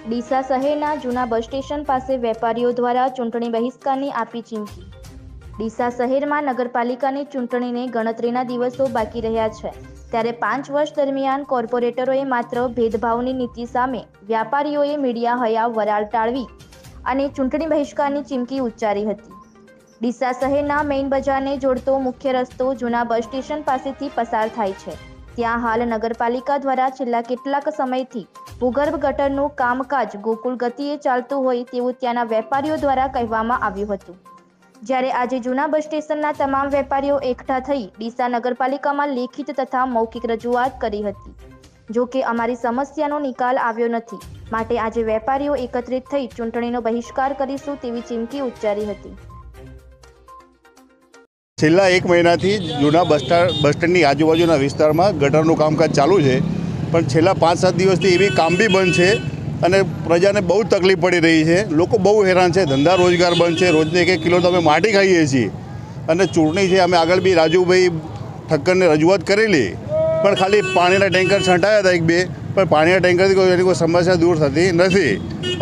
ડીસા શહેરના જૂના bus station પાસે વેપારીઓ દ્વારા ચૂંટણી બહિષ્કારની આપી ચીમકી। ડીસા શહેરમાં નગરપાલિકાની ચૂંટણીને ગણતરીના દિવસો બાકી રહ્યા છે, ત્યારે 5 વર્ષ દરમિયાન કોર્પોરેટરોએ માત્ર ભેદભાવની નીતિ સામે વ્યાપારીઓએ મીડિયા હયા વરાળ ટાળવી અને ચૂંટણી બહિષ્કારની ચીમકી ઉચ્ચારી હતી। ડીસા શહેરના મેઇન બજારને જોડતો મુખ્ય રસ્તો જૂના બસ સ્ટેશન પાસેથી પસાર થાય છે। ત્યાં હાલ નગરપાલિકા દ્વારા છેલ્લા કેટલાક સમયથી ભૂગર્ભ ગટરનું કામકાજ ગોકુળ ગતિએ ચાલતું હોય તેવું ત્યાંના વેપારીઓ દ્વારા કહેવામાં આવ્યું હતું। જ્યારે આજે જૂના બસ સ્ટેશનના તમામ વેપારીઓ એકઠા થઈ ડીસા નગરપાલિકામાં લેખિત તથા મૌખિક રજૂઆત કરી હતી, જો કે અમારી સમસ્યાનો નિકાલ આવ્યો નથી, માટે આજે વેપારીઓ એકત્રિત થઈ ચૂંટણીનો બહિષ્કાર કરીશું તેવી ચીમકી ઉચ્ચારી હતી। છેલ્લા 1 મહિનાથી જૂના બસ સ્ટેન્ડની આજુબાજુના વિસ્તારમાં ગટરનું કામકાજ ચાલુ છે, પણ છેલ્લા 5-7 દિવસથી એવી કામ બી બંધ છે અને પ્રજાને બહુ તકલીફ પડી રહી છે। લોકો બહુ હેરાન છે, ધંધા રોજગાર બંધ છે, રોજને 1-1 કિલો તો અમે માટી ખાઈએ છીએ અને ચૂંટણી છે। અમે આગળ બી રાજુભાઈ ઠક્કરને રજૂઆત કરેલી, પણ ખાલી પાણીના ટેન્કર છંટાયા હતા 1-2, પણ પાણીના ટેન્કરથી એની કોઈ સમસ્યા દૂર થતી નથી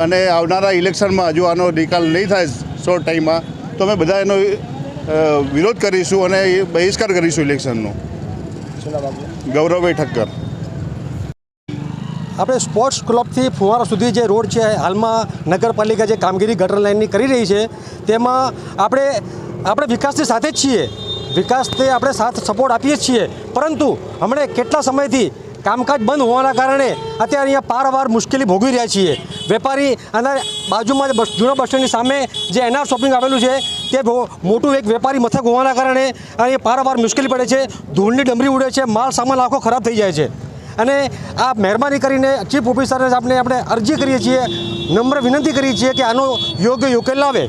અને આવનારા ઇલેક્શનમાં જો આનો નિકાલ નહીં થાય શોર્ટ ટાઈમમાં તો અમે બધા એનો વિરોધ કરીશું અને બહિષ્કાર કરીશું ઇલેક્શનનો। ગૌરવભાઈ ઠક્કર। આપણે સ્પોર્ટ્સ ક્લબથી ફુવારા સુધી જે રોડ છે, હાલમાં નગરપાલિકા જે કામગીરી ગટર લાઇનની કરી રહી છે, તેમાં આપણે વિકાસની સાથે જ છીએ, વિકાસથી આપણે સાથ સપોર્ટ આપીએ જ છીએ, પરંતુ હમણાં કેટલા સમયથી કામકાજ બંધ હોવાના કારણે અત્યારે અહીંયા પારાવાર મુશ્કેલી ભોગવી રહ્યા છીએ। વેપારી અને બાજુમાં જૂના બસ સ્ટેન્ડની સામે જે એનઆર શોપિંગ આવેલું છે તે મોટું એક વેપારી મથક હોવાના કારણે અહીંયા પારાવાર મુશ્કેલી પડે છે, ધૂળની ડમરી ઉડે છે, માલ સામાન આખો ખરાબ થઈ જાય છે અને આ મહેરબાની કરીને ચીફ ઓફિસરને આપણે અરજી કરીએ છીએ, નમ્ર વિનંતી કરીએ છીએ કે આનો યોગ્ય ઉકેલ લાવે।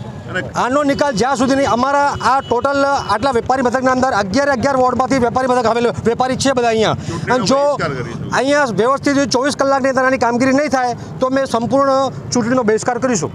આનો નિકાલ જ્યાં સુધી નહીં, અમારા આ ટોટલ આટલા વેપારી મથકના અંદર 11 વોર્ડમાંથી વેપારી મથક આવેલો વેપારી છે બધા અહીંયા, અને જો અહીંયા વ્યવસ્થિત 24 કલાકની અંદર આની કામગીરી નહીં થાય તો અમે સંપૂર્ણ ચૂંટણીનો બહિષ્કાર કરીશું।